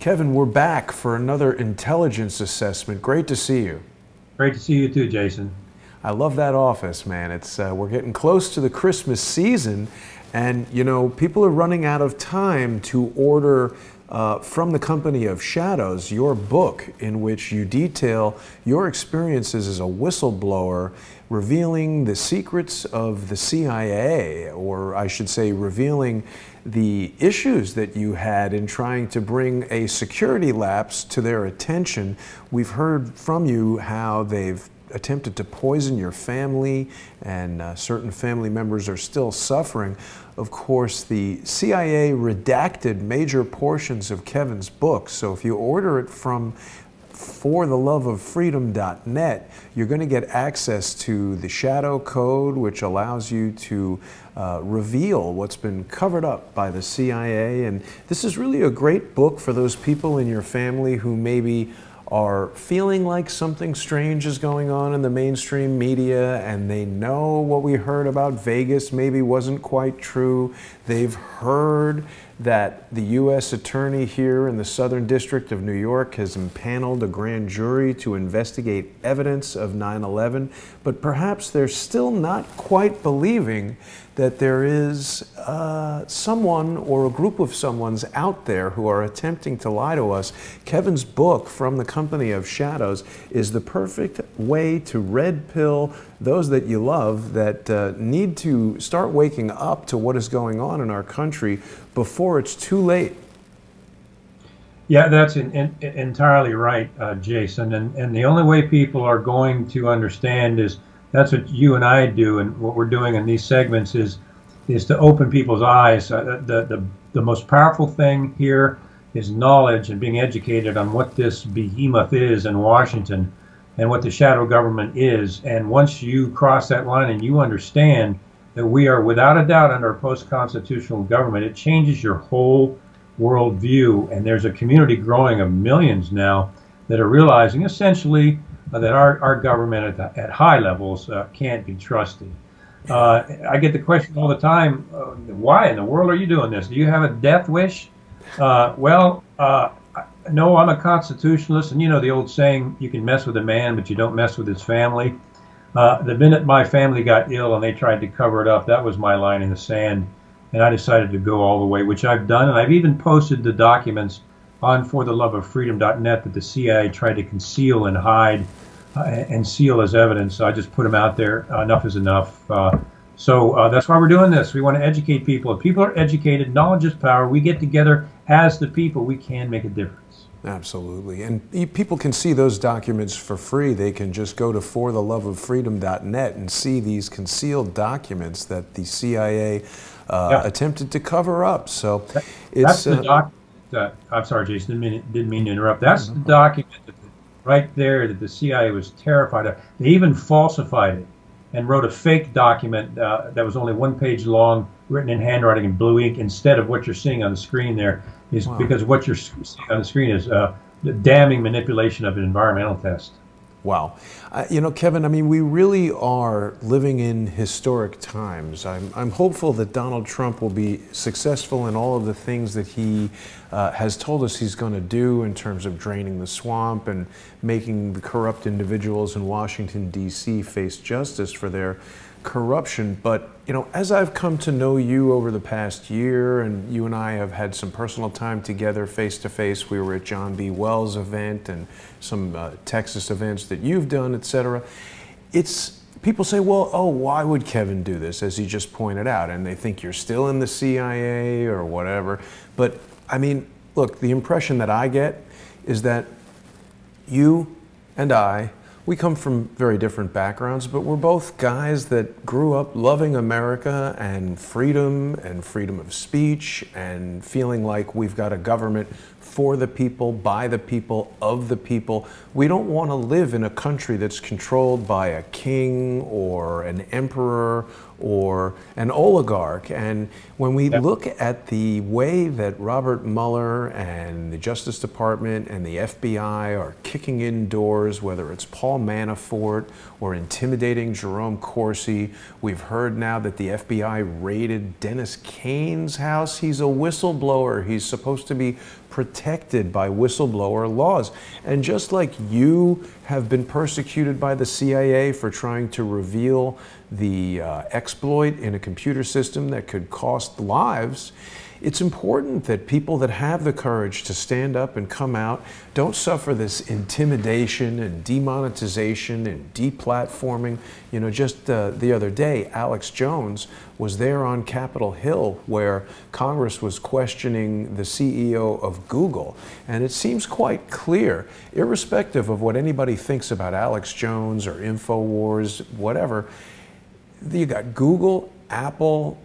Kevin, we're back for another intelligence assessment. Great to see you. Great to see you too, Jason. I love that office, man. It's we're getting close to the Christmas season, and you know, people are running out of time to order from the Company of Shadows, your book in which you detail your experiences as a whistleblower, revealing the secrets of the CIA, or I should say revealing the issues that you had in trying to bring a security lapse to their attention. We've heard from you how they've attempted to poison your family, and certain family members are still suffering. Of course, the CIA redacted major portions of Kevin's book, so if you order it from fortheloveoffreedom.net, you're going to get access to the shadow code, which allows you to reveal what's been covered up by the CIA. And this is really a great book for those people in your family who maybe are feeling like something strange is going on in the mainstream media, and they know what we heard about Vegas maybe wasn't quite true. They've heard that the U.S. attorney here in the Southern District of New York has impaneled a grand jury to investigate evidence of 9/11, but perhaps they're still not quite believing that there is someone or a group of someones out there who are attempting to lie to us. Kevin's book, From the Company of Shadows, is the perfect way to red pill those that you love that need to start waking up to what is going on in our country before it's too late. Yeah, that's entirely right, Jason. And the only way people are going to understand is that's what you and I do, and what we're doing in these segments is to open people's eyes. The most powerful thing here is knowledge and being educated on what this behemoth is in Washington and what the shadow government is. And once you cross that line and you understand that we are without a doubt under a post-constitutional government, it changes your whole world view. And there's a community growing of millions now that are realizing essentially that our government at high levels can't be trusted. I get the question all the time, why in the world are you doing this? Do you have a death wish? No, I'm a constitutionalist, and you know the old saying, you can mess with a man, but you don't mess with his family. The minute my family got ill and they tried to cover it up, that was my line in the sand, and I decided to go all the way, which I've done, and I've even posted the documents on fortheloveoffreedom.net that the CIA tried to conceal and hide and seal as evidence. I just put them out there. Enough is enough. So that's why we're doing this. We want to educate people. If people are educated, knowledge is power. We get together as the people, we can make a difference. Absolutely. And people can see those documents for free. They can just go to fortheloveoffreedom.net and see these concealed documents that the CIA attempted to cover up. So that's the document. I'm sorry, Jason, didn't mean to interrupt. That's the document right there that the CIA was terrified of. They even falsified it and wrote a fake document that was only 1 page long, written in handwriting in blue ink, instead of what you're seeing on the screen there. Is because what you're seeing on the screen is the damning manipulation of an environmental test. Wow. You know, Kevin, I mean, we really are living in historic times. I'm hopeful that Donald Trump will be successful in all of the things that he has told us he's going to do in terms of draining the swamp and making the corrupt individuals in Washington, D.C. face justice for their corruption. But, you know, as I've come to know you over the past year, and you and I have had some personal time together face to face, we were at John B. Wells' event and some Texas events that you've done, etc. People say, well, oh, why would Kevin do this, as he just pointed out? And they think you're still in the CIA or whatever. But, I mean, look, the impression that I get is that you and I, we come from very different backgrounds, but we're both guys that grew up loving America and freedom of speech, and feeling like we've got a government for the people, by the people, of the people. We don't want to live in a country that's controlled by a king or an emperor or an oligarch. And when we look at the way that Robert Mueller and the Justice Department and the FBI are kicking in doors, whether it's Paul Manafort or intimidating Jerome Corsi, we've heard now that the FBI raided Dennis Kane's house. He's a whistleblower. He's supposed to be protecting protected by whistleblower laws. And just like you have been persecuted by the CIA for trying to reveal the exploit in a computer system that could cost lives, it's important that people that have the courage to stand up and come out don't suffer this intimidation and demonetization and deplatforming. You know, just the other day, Alex Jones was there on Capitol Hill where Congress was questioning the CEO of Google. And it seems quite clear, irrespective of what anybody thinks about Alex Jones or InfoWars, whatever, you got Google, Apple,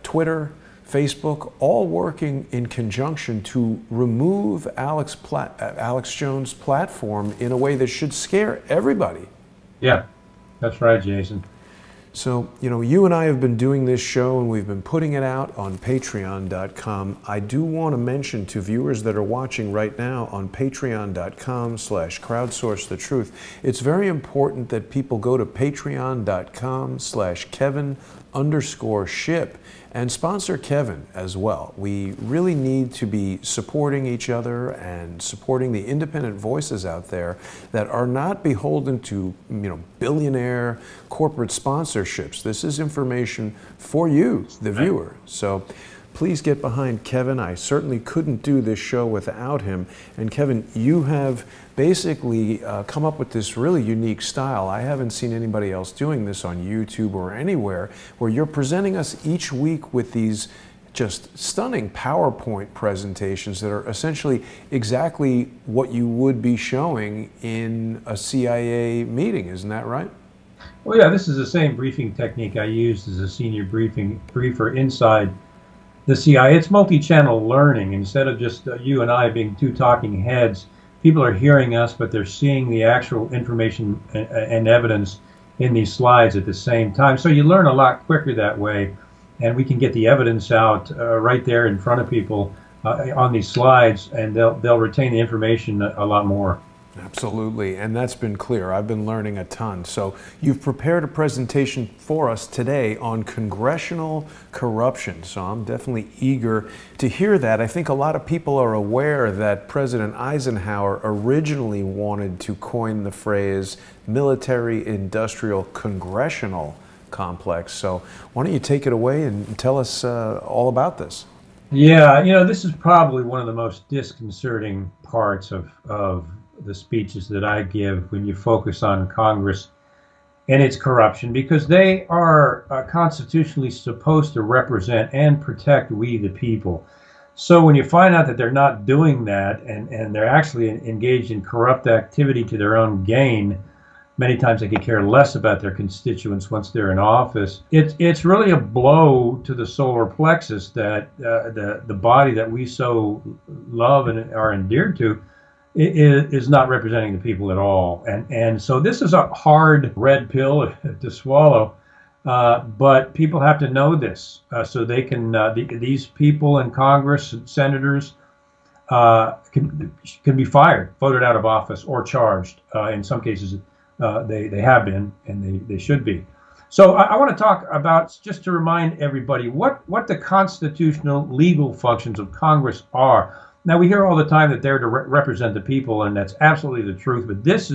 Twitter, Facebook, all working in conjunction to remove Alex Jones' platform in a way that should scare everybody. Yeah, that's right, Jason. So, you know, you and I have been doing this show and we've been putting it out on patreon.com. I do want to mention to viewers that are watching right now on patreon.com/crowdsourcethetruth, it's very important that people go to patreon.com/Kevin_Shipp and sponsor Kevin as well. We really need to be supporting each other and supporting the independent voices out there that are not beholden to, you know, billionaire corporate sponsorships. This is information for you, the viewer. So please get behind Kevin. I certainly couldn't do this show without him. And Kevin, you have basically come up with this really unique style. I haven't seen anybody else doing this on YouTube or anywhere, where you're presenting us each week with these just stunning PowerPoint presentations that are essentially exactly what you would be showing in a CIA meeting. Isn't that right? Well, yeah, this is the same briefing technique I used as a senior briefer inside the CIA. It's multi-channel learning. Instead of just you and I being two talking heads, people are hearing us, but they're seeing the actual information and evidence in these slides at the same time. So you learn a lot quicker that way, and we can get the evidence out right there in front of people on these slides, and they'll retain the information a lot more. Absolutely, and that's been clear. I've been learning a ton. So you've prepared a presentation for us today on congressional corruption. So I'm definitely eager to hear that. I think a lot of people are aware that President Eisenhower originally wanted to coin the phrase military-industrial congressional complex. So why don't you take it away and tell us all about this? Yeah, you know, this is probably one of the most disconcerting parts of the speeches that I give when you focus on Congress and its corruption, because they are constitutionally supposed to represent and protect we the people. So when you find out that they're not doing that, and they're actually engaged in corrupt activity to their own gain, many times they could care less about their constituents once they're in office. It's really a blow to the solar plexus that the body that we so love and are endeared to is not representing the people at all. And so this is a hard red pill to swallow, but people have to know this so they can, these people in Congress and senators can be fired, voted out of office, or charged. In some cases, they have been, and they should be. So I want to talk about, just to remind everybody, what the constitutional legal functions of Congress are. Now, we hear all the time that they're to represent the people, and that's absolutely the truth, but this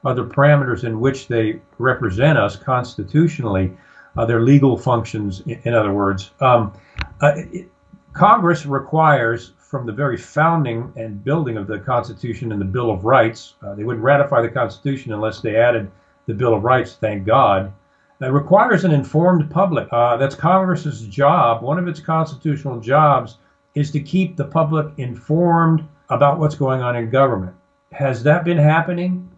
are the parameters in which they represent us constitutionally, their legal functions, in other words. Congress requires, from the very founding and building of the Constitution and the Bill of Rights, they wouldn't ratify the Constitution unless they added the Bill of Rights, thank God. It requires an informed public. That's Congress's job. One of its constitutional jobs is to keep the public informed about what's going on in government. Has that been happening?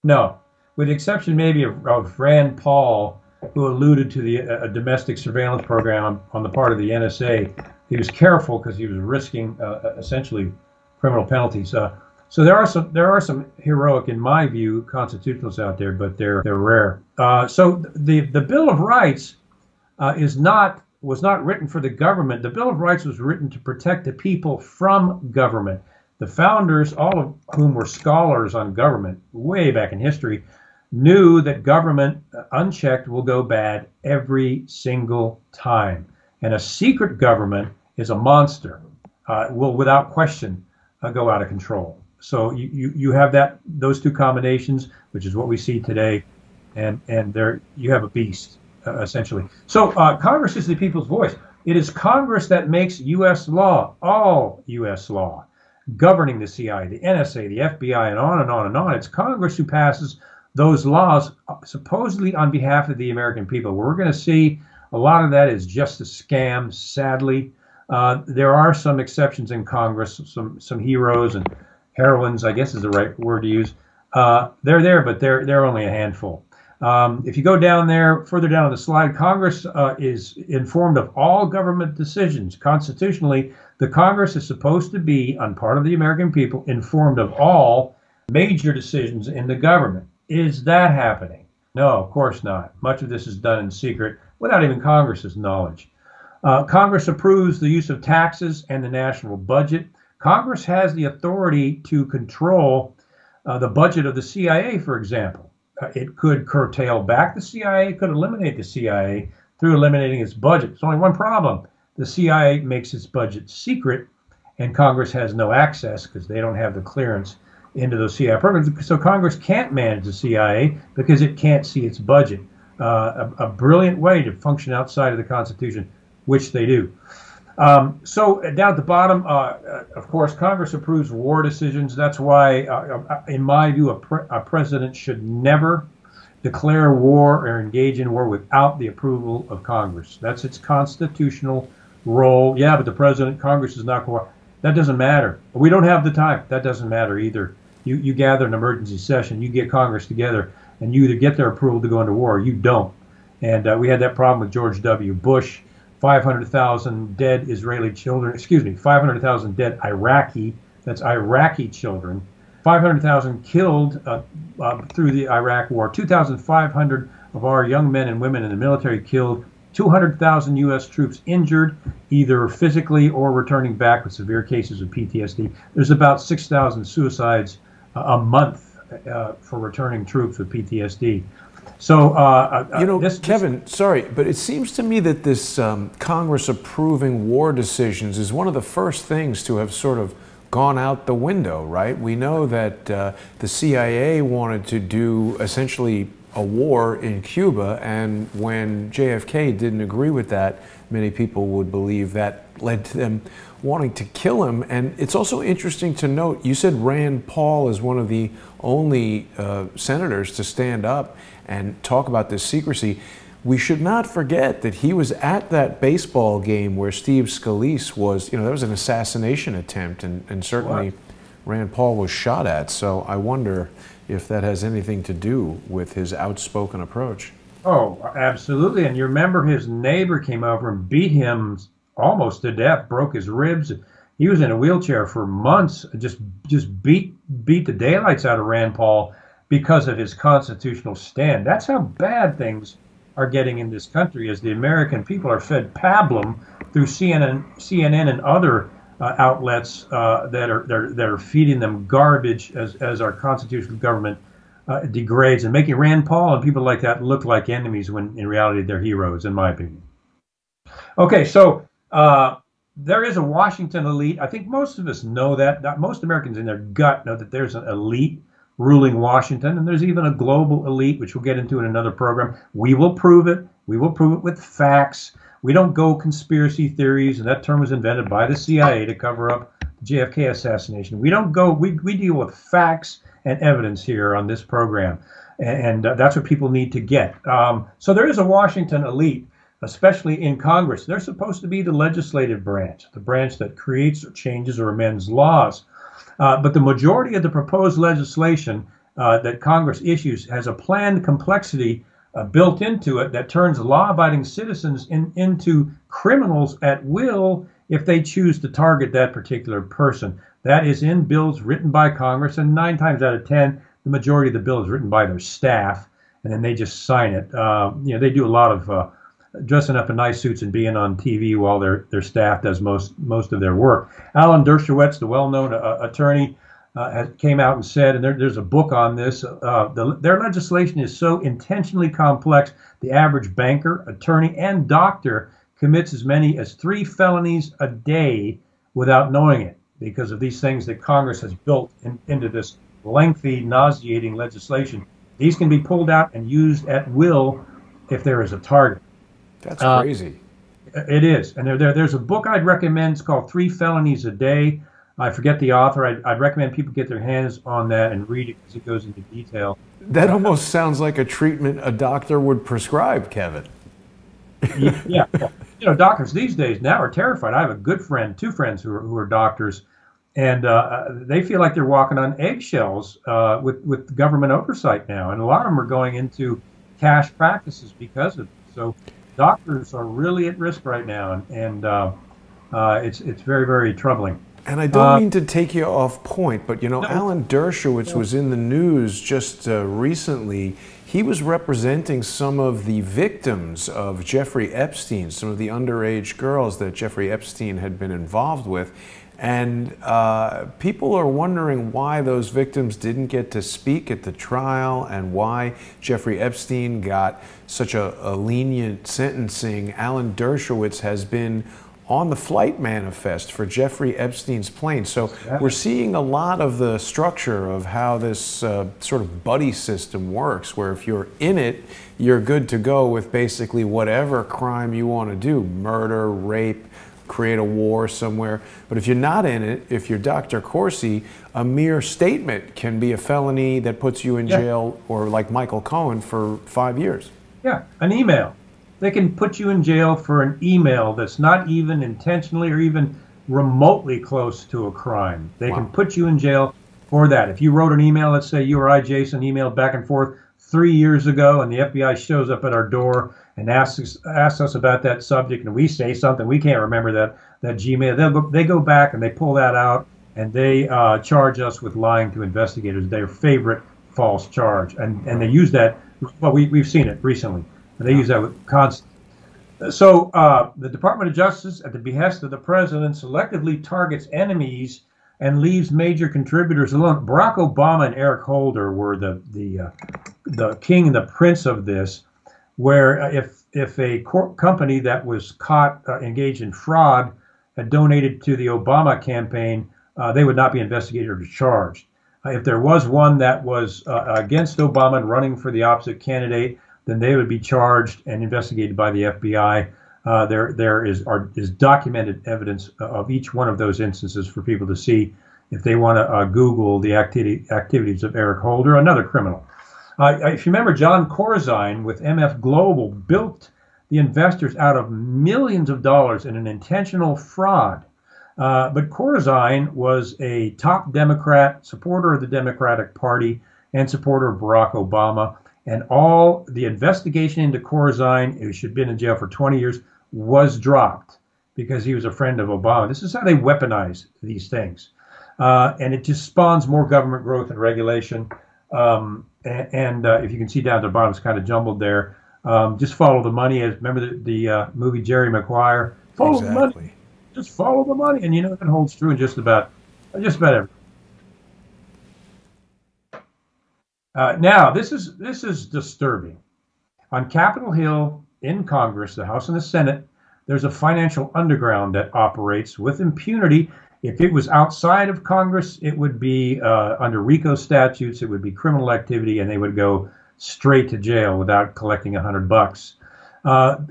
No, with the exception maybe of Rand Paul, who alluded to the domestic surveillance program on the part of the NSA. He was careful because he was risking essentially criminal penalties. So there are some heroic, in my view, constitutionalists out there, but they're rare. So the Bill of Rights was not written for the government. The Bill of Rights was written to protect the people from government. The founders, all of whom were scholars on government way back in history, knew that government, unchecked, will go bad every single time. And a secret government is a monster. will without question go out of control. So you have those two combinations, which is what we see today, and there you have a beast essentially. So Congress is the people's voice. It is Congress that makes U.S. law, all U.S. law, governing the CIA, the NSA, the FBI, and on and on and on. It's Congress who passes those laws supposedly on behalf of the American people. We're going to see a lot of that is just a scam, sadly. There are some exceptions in Congress, some heroes and heroines, I guess is the right word to use. They're there, but they're only a handful. If you go down there, further down on the slide, Congress is informed of all government decisions. Constitutionally, the Congress is supposed to be, on part of the American people, informed of all major decisions in the government. Is that happening? No, of course not. Much of this is done in secret without even Congress's knowledge. Congress approves the use of taxes and the national budget. Congress has the authority to control the budget of the CIA, for example. It could curtail back the CIA, it could eliminate the CIA through eliminating its budget. There's only one problem. The CIA makes its budget secret, and Congress has no access because they don't have the clearance into those CIA programs. So Congress can't manage the CIA because it can't see its budget. A brilliant way to function outside of the Constitution, which they do. So down at the bottom, of course, Congress approves war decisions. That's why, in my view, a president should never declare war or engage in war without the approval of Congress. That's its constitutional role. Yeah, but the president, Congress is not going. That doesn't matter. We don't have the time. That doesn't matter either. You gather an emergency session, you get Congress together, and you either get their approval to go into war or you don't. And we had that problem with George W. Bush. 500,000 dead Israeli children, 500,000 dead Iraqi, that's Iraqi children, 500,000 killed through the Iraq war, 2,500 of our young men and women in the military killed, 200,000 U.S. troops injured, either physically or returning back with severe cases of PTSD. There's about 6,000 suicides a month for returning troops with PTSD. So, Kevin, sorry, but it seems to me that this Congress approving war decisions is one of the first things to have sort of gone out the window, right? We know that the CIA wanted to do essentially a war in Cuba, and when JFK didn't agree with that, many people would believe that led to them wanting to kill him. And it's also interesting to note, you said Rand Paul is one of the only senators to stand up and talk about this secrecy. We should not forget that he was at that baseball game where Steve Scalise was, that was an assassination attempt, and certainly Rand Paul was shot at. So I wonder if that has anything to do with his outspoken approach. Oh, absolutely. And you remember his neighbor came over and beat him almost to death, broke his ribs. He was in a wheelchair for months, just beat the daylights out of Rand Paul because of his constitutional stand. That's how bad things are getting in this country, as the American people are fed pablum through CNN and other outlets that are feeding them garbage as our constitutional government degrades, and making Rand Paul and people like that look like enemies when in reality they're heroes, in my opinion. Okay, so there is a Washington elite. I think most of us know that. Most Americans in their gut know that there's an elite ruling Washington, and there's even a global elite, which we'll get into in another program. We will prove it. We will prove it with facts. We don't go conspiracy theories, and that term was invented by the CIA to cover up the JFK assassination. We don't go, we deal with facts and evidence here on this program, and that's what people need to get. So there is a Washington elite, especially in Congress. They're supposed to be the legislative branch, the branch that creates or changes or amends laws. But the majority of the proposed legislation that Congress issues has a planned complexity built into it that turns law-abiding citizens into criminals at will if they choose to target that particular person. That is in bills written by Congress, and 9 times out of 10, the majority of the bill is written by their staff, and then they just sign it. They do a lot of dressing up in nice suits and being on TV while their staff does most of their work. Alan Dershowitz, the well-known attorney, came out and said, and there's a book on this, their legislation is so intentionally complex, the average banker, attorney, and doctor commits as many as 3 felonies a day without knowing it because of these things that Congress has built into this lengthy, nauseating legislation. These can be pulled out and used at will if there is a target. That's crazy. It is. And there's a book I'd recommend. It's called Three Felonies a Day. I forget the author. I'd recommend people get their hands on that and read it because it goes into detail. That almost sounds like a treatment a doctor would prescribe, Kevin. Yeah. Well, doctors these days now are terrified. I have a good friend, two friends who are doctors, and they feel like they're walking on eggshells with government oversight now. And a lot of them are going into cash practices because of it. So doctors are really at risk right now, and it's very, very troubling. And I don't mean to take you off point, but no. Alan Dershowitz was in the news just recently. He was representing some of the victims of Jeffrey Epstein, some of the underage girls that Jeffrey Epstein had been involved with. And people are wondering why those victims didn't get to speak at the trial and why Jeffrey Epstein got such a lenient sentencing. Alan Dershowitz has been on the flight manifest for Jeffrey Epstein's plane. So we're seeing a lot of the structure of how this sort of buddy system works, where if you're in it, you're good to go with basically whatever crime you want to do, murder, rape, create a war somewhere. But if you're not in it, if you're Dr. Corsi, a mere statement can be a felony that puts you in jail, or like Michael Cohen, for 5 years. Yeah, an email. They can put you in jail for an email that's not even intentionally or even remotely close to a crime. They can put you in jail for that. If you wrote an email, let's say you or I, Jason, emailed back and forth 3 years ago, and the FBI shows up at our door and asks us about that subject, and we say something, we can't remember that Gmail. They go back and they pull that out, and they charge us with lying to investigators, their favorite false charge. And they use that, well, we've seen it recently. They use that with constant. So the Department of Justice, at the behest of the president, selectively targets enemies and leaves major contributors alone. Barack Obama and Eric Holder were the king and the prince of this, where if a company that was caught engaged in fraud had donated to the Obama campaign, they would not be investigated or charged. If there was one that was against Obama and running for the opposite candidate, then they would be charged and investigated by the FBI. There is documented evidence of each one of those instances for people to see if they want to Google the activities of Eric Holder, another criminal. If you remember, John Corzine with MF Global built the investors out of millions of dollars in an intentional fraud. But Corzine was a top Democrat, supporter of the Democratic Party, and supporter of Barack Obama. And all the investigation into Corzine, who should have been in jail for 20 years, was dropped because he was a friend of Obama. This is how they weaponize these things. And it just spawns more government growth and regulation. If you can see down at the bottom, it's kind of jumbled there. Just follow the money. Remember the movie Jerry Maguire? Follow the money. Just follow the money. And that holds true in just about everything. Now, this is disturbing. On Capitol Hill in Congress, the House and the Senate, there's a financial underground that operates with impunity. If it was outside of Congress, it would be under RICO statutes, it would be criminal activity, and they would go straight to jail without collecting $100.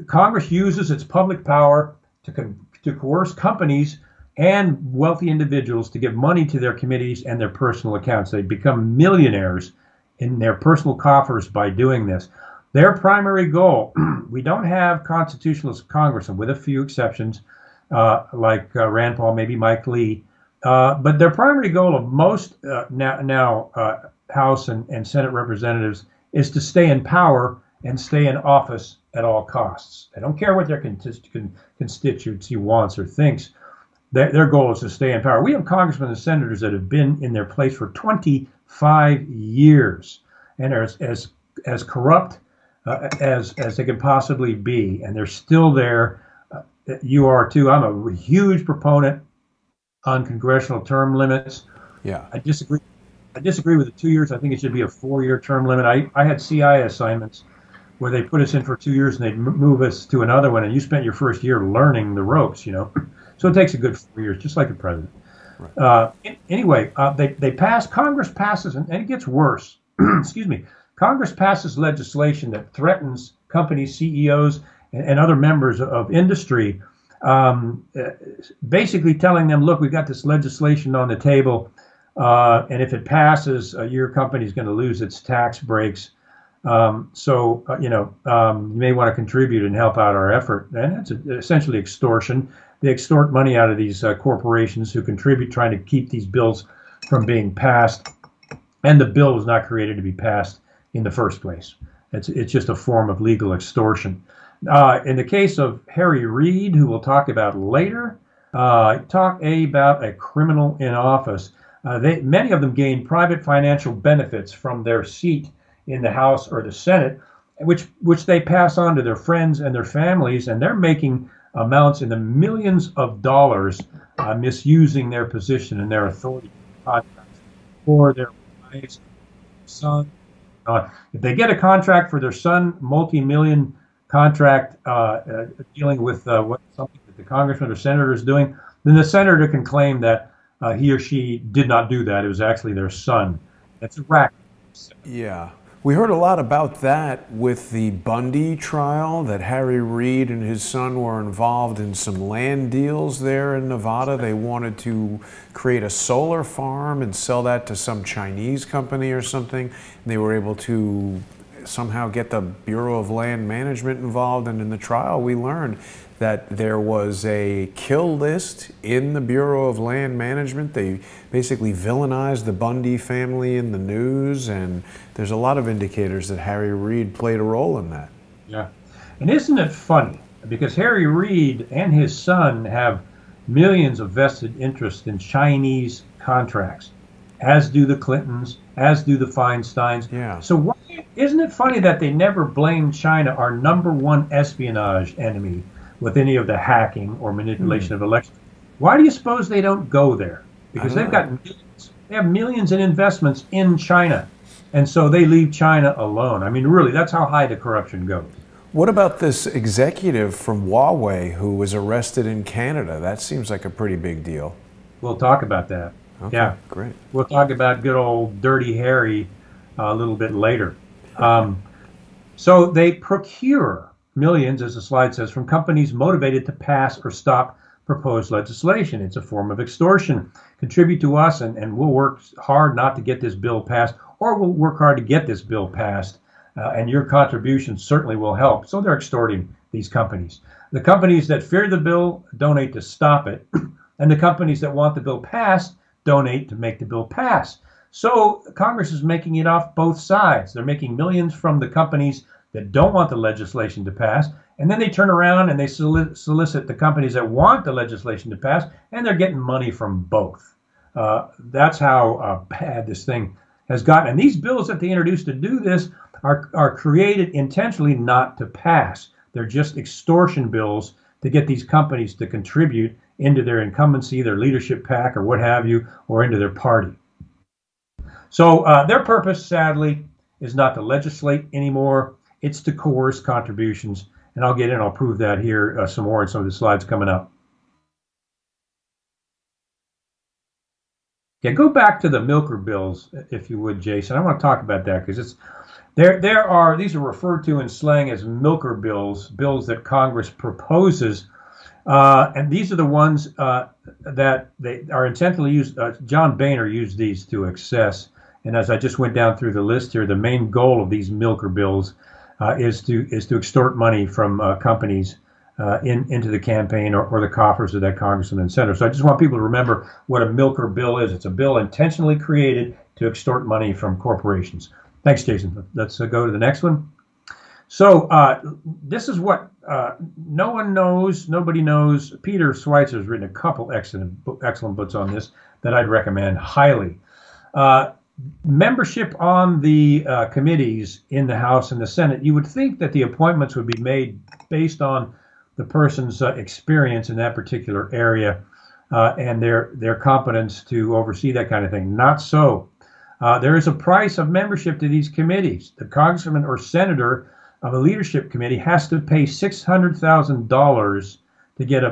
Congress uses its public power to coerce companies and wealthy individuals to give money to their committees and their personal accounts. They become millionaires in their personal coffers by doing this. Their primary goal, we don't have constitutionalist Congress, and with a few exceptions, like Rand Paul, maybe Mike Lee, but their primary goal of most now House and Senate representatives is to stay in power and stay in office at all costs. They don't care what their constituency wants or thinks. Their goal is to stay in power. We have congressmen and senators that have been in their place for 25 years and are as corrupt as they can possibly be, and they're still there. You are too. I'm a huge proponent on congressional term limits. Yeah, I disagree with the 2 years. I think it should be a 4-year term limit. I had CI assignments where they put us in for 2 years and they'd move us to another one, and you spent your first year learning the ropes, So it takes a good 4 years, just like the president. Right. Anyway, they pass. Congress passes, and it gets worse. Excuse me. Congress passes legislation that threatens company CEOs and other members of industry, basically telling them, "Look, we've got this legislation on the table, and if it passes, your company is going to lose its tax breaks. You may want to contribute and help out our effort." And that's essentially extortion. They extort money out of these corporations who contribute, trying to keep these bills from being passed. And the bill was not created to be passed in the first place. It's just a form of legal extortion. In the case of Harry Reid, who we'll talk about later, talk about a criminal in office. Many of them gain private financial benefits from their seat in the House or the Senate, which they pass on to their friends and their families, and they're making amounts in the millions of dollars, misusing their position and their authority for their wives, son. If they get a contract for their son, multi-million contract dealing with something that the congressman or senator is doing, then the senator can claim that he or she did not do that. It was actually their son. That's a racket. Yeah. We heard a lot about that with the Bundy trial, that Harry Reid and his son were involved in some land deals there in Nevada. They wanted to create a solar farm and sell that to some Chinese company or something. And they were able to somehow get the Bureau of Land Management involved. And in the trial, we learned that there was a kill list in the Bureau of Land Management. They basically villainized the Bundy family in the news, and there's a lot of indicators that Harry Reid played a role in that. Yeah. And isn't it funny? Because Harry Reid and his son have millions of vested interest in Chinese contracts, as do the Clintons, as do the Feinsteins. Yeah. So isn't it funny that they never blamed China, our #1 espionage enemy, with any of the hacking or manipulation of elections? Why do you suppose they don't go there? Because they have millions in investments in China, and so they leave China alone. I mean, really, that's how high the corruption goes. What about this executive from Huawei who was arrested in Canada? That seems like a pretty big deal. We'll talk about that. Okay, yeah, great. We'll talk about good old Dirty Harry a little bit later. So they procure millions, as the slide says, from companies motivated to pass or stop proposed legislation. It's a form of extortion. Contribute to us, and we'll work hard not to get this bill passed, or we'll work hard to get this bill passed, and your contribution certainly will help. So they're extorting these companies. The companies that fear the bill donate to stop it, and the companies that want the bill passed donate to make the bill pass. So Congress is making it off both sides. They're making millions from the companies that don't want the legislation to pass, and then they turn around and they solicit the companies that want the legislation to pass, and they're getting money from both. That's how bad this thing has gotten. And these bills that they introduced to do this are created intentionally not to pass. They're just extortion bills to get these companies to contribute into their incumbency, their leadership pack, or what have you, or into their party. So their purpose, sadly, is not to legislate anymore. It's to coerce contributions. And I'll prove that here some more in some of the slides coming up. Yeah, go back to the milker bills, if you would, Jason. I want to talk about that because these are referred to in slang as milker bills, bills that Congress proposes. And these are the ones that they are intentionally used. John Boehner used these to excess. And as I just went down through the list here, the main goal of these milker bills is to extort money from companies into the campaign or the coffers of that congressman and senator. So I just want people to remember what a milker bill is. It's a bill intentionally created to extort money from corporations. Thanks, Jason. Let's go to the next one. So this is what no one knows, nobody knows. Peter Schweitzer has written a couple excellent books on this that I'd recommend highly. Membership on the committees in the House and the Senate, you would think that the appointments would be made based on the person's experience in that particular area and their competence to oversee that kind of thing. Not so. There is a price of membership to these committees. The congressman or senator of a leadership committee has to pay $600,000 to get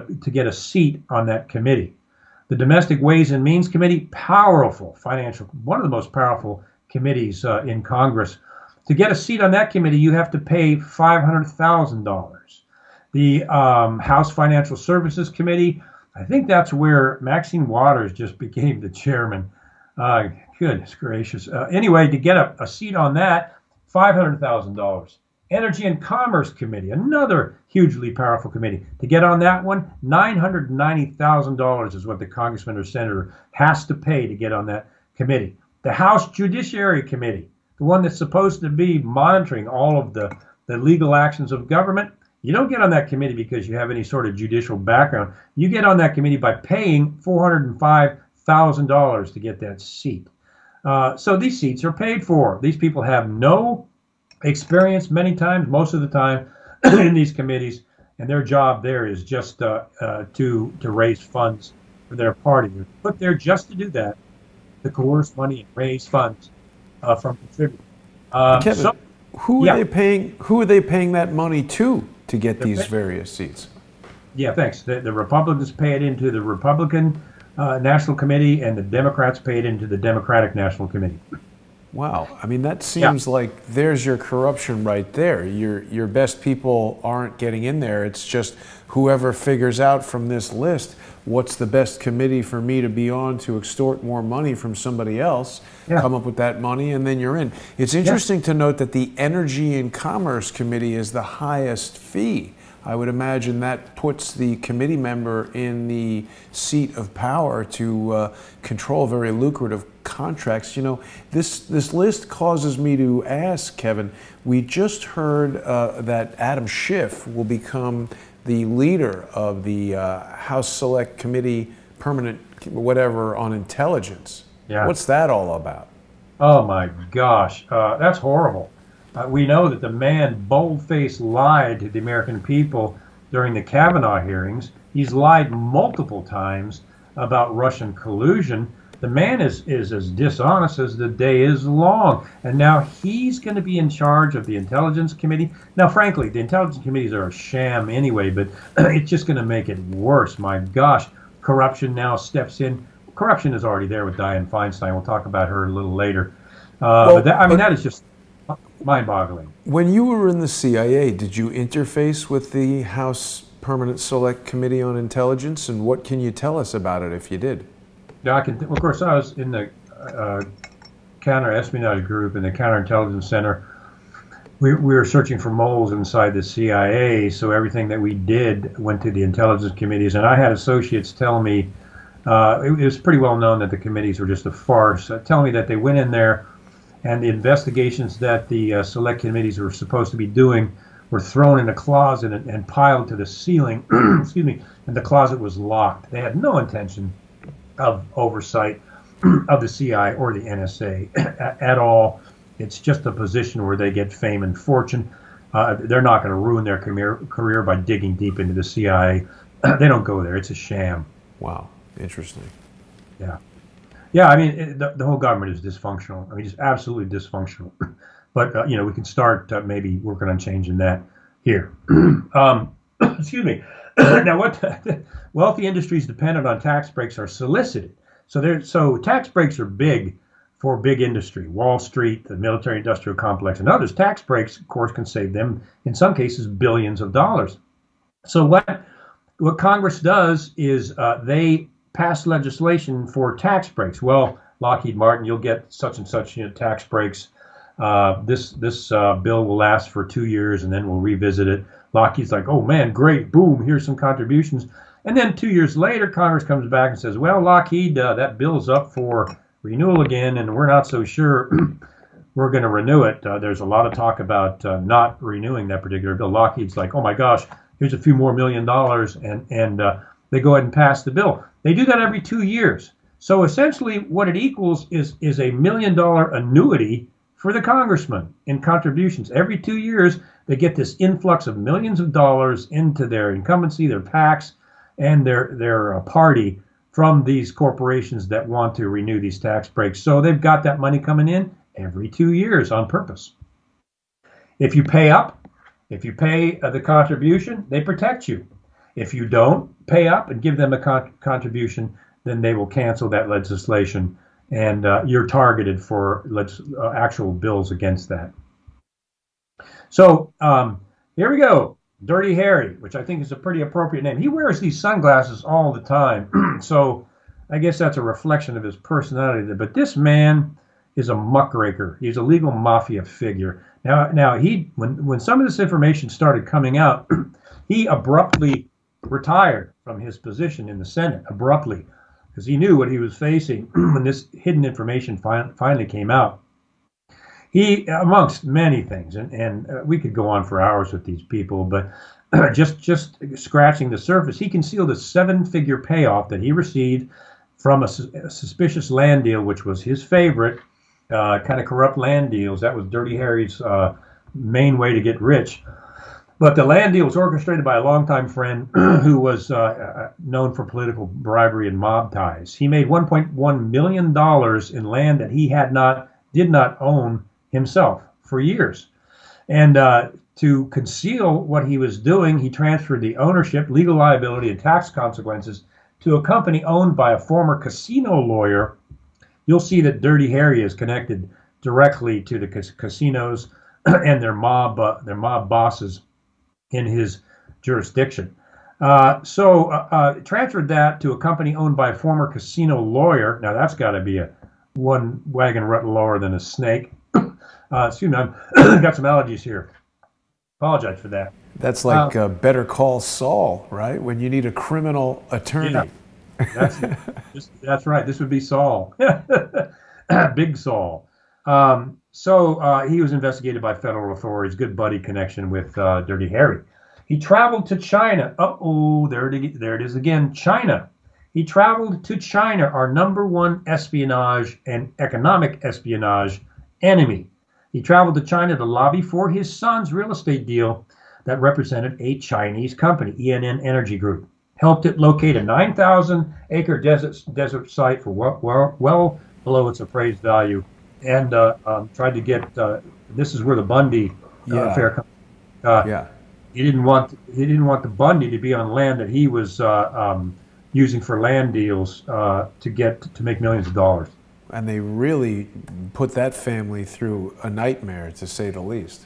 a seat on that committee. The Domestic Ways and Means Committee, one of the most powerful committees in Congress. To get a seat on that committee, you have to pay $500,000. The House Financial Services Committee, I think that's where Maxine Waters just became the chairman. Goodness gracious. Anyway, to get a seat on that, $500,000. Energy and Commerce Committee, another hugely powerful committee. To get on that one, $990,000 is what the congressman or senator has to pay to get on that committee. The House Judiciary Committee, the one that's supposed to be monitoring all of the legal actions of government, you don't get on that committee because you have any sort of judicial background. You get on that committee by paying $405,000 to get that seat. So these seats are paid for. These people have no experience many times, most of the time, in these committees, and their job there is just to raise funds for their party. They're put there just to do that, to coerce money and raise funds from contributors. Kevin, who are they paying that money to get these various seats? Yeah, thanks. The Republicans pay it into the Republican National Committee, and the Democrats pay it into the Democratic National Committee. Wow. I mean, that seems like there's your corruption right there. Your best people aren't getting in there. It's just whoever figures out from this list what's the best committee for me to be on to extort more money from somebody else, come up with that money, and then you're in. It's interesting to note that the Energy and Commerce Committee is the highest fee. I would imagine that puts the committee member in the seat of power to control very lucrative contracts. You know, this list causes me to ask, Kevin, we just heard that Adam Schiff will become the leader of the House Select Committee, permanent whatever, on intelligence. Yeah. What's that all about? Oh my gosh, that's horrible. We know that the man bold-faced lied to the American people during the Kavanaugh hearings. He's lied multiple times about Russian collusion. The man is as dishonest as the day is long. And now he's going to be in charge of the Intelligence Committee. Now, frankly, the Intelligence Committees are a sham anyway, but it's just going to make it worse. My gosh, corruption now steps in. Corruption is already there with Dianne Feinstein. We'll talk about her a little later. But that is just mind-boggling. When you were in the CIA, did you interface with the House Permanent Select Committee on Intelligence, and what can you tell us about it if you did? Yeah, of course, I was in the counter-espionage group in the Counterintelligence Center. We were searching for moles inside the CIA, so everything that we did went to the intelligence committees, and I had associates tell me, it was pretty well known that the committees were just a farce, telling me that they went in there and the investigations that the select committees were supposed to be doing were thrown in a closet and piled to the ceiling, excuse me, and the closet was locked. They had no intention of oversight of the CIA or the NSA at all. It's just a position where they get fame and fortune. They're not going to ruin their career by digging deep into the CIA. They don't go there. It's a sham. Wow. Interesting. Yeah. Yeah, I mean, the whole government is dysfunctional. I mean, just absolutely dysfunctional. But, we can start maybe working on changing that here. Excuse me. Now, wealthy industries dependent on tax breaks are solicited. So tax breaks are big for big industry, Wall Street, the military-industrial complex, and others. Tax breaks, of course, can save them, in some cases, billions of dollars. So what Congress does is they pass legislation for tax breaks. Well, Lockheed Martin, you'll get such and such tax breaks. This bill will last for 2 years, and then we'll revisit it. Lockheed's like, oh man, great, boom, here's some contributions. And then 2 years later, Congress comes back and says, well, Lockheed, that bill's up for renewal again, and we're not so sure we're going to renew it. There's a lot of talk about not renewing that particular bill. Lockheed's like, oh my gosh, here's a few more $1 million, and they go ahead and pass the bill. They do that every 2 years. So essentially what it equals is $1 million annuity for the congressman in contributions. Every 2 years, they get this influx of millions of dollars into their incumbency, their PACs, and their party from these corporations that want to renew these tax breaks. So they've got that money coming in every 2 years on purpose. If you pay up, if you pay the contribution, they protect you. If you don't pay up and give them a contribution, then they will cancel that legislation, and you're targeted for actual bills against that. So here we go. Dirty Harry, which I think is a pretty appropriate name. He wears these sunglasses all the time. So I guess that's a reflection of his personality. But this man is a muckraker. He's a legal mafia figure. Now when some of this information started coming out, he abruptly retired from his position in the Senate, abruptly, because he knew what he was facing when this hidden information finally came out. He, amongst many things, and we could go on for hours with these people, but just scratching the surface, he concealed a 7-figure payoff that he received from a suspicious land deal, which was his favorite, kind of corrupt land deals. That was Dirty Harry's main way to get rich. But the land deal was orchestrated by a longtime friend who was known for political bribery and mob ties. He made $1.1 million in land that he did not own himself for years. And to conceal what he was doing, he transferred the ownership, legal liability, and tax consequences to a company owned by a former casino lawyer. You'll see that Dirty Harry is connected directly to the casinos and their mob bosses in his jurisdiction. Transferred that to a company owned by a former casino lawyer. Now that's got to be one wagon rut lower than a snake. Excuse me, I've got some allergies here. Apologize for that. That's like Better Call Saul, right? When you need a criminal attorney. Yeah, that's right. This would be Saul. Big Saul. He was investigated by federal authorities, good buddy connection with Dirty Harry. He traveled to China. There it is again, China. He traveled to China, our #1 espionage and economic espionage enemy. He traveled to China to lobby for his son's real estate deal that represented a Chinese company, ENN Energy Group. Helped it locate a 9,000-acre desert site for well below its appraised value, and tried to get. This is where the Bundy affair comes. He didn't want the Bundy to be on land that he was using for land deals to make millions of dollars. And they really put that family through a nightmare, to say the least.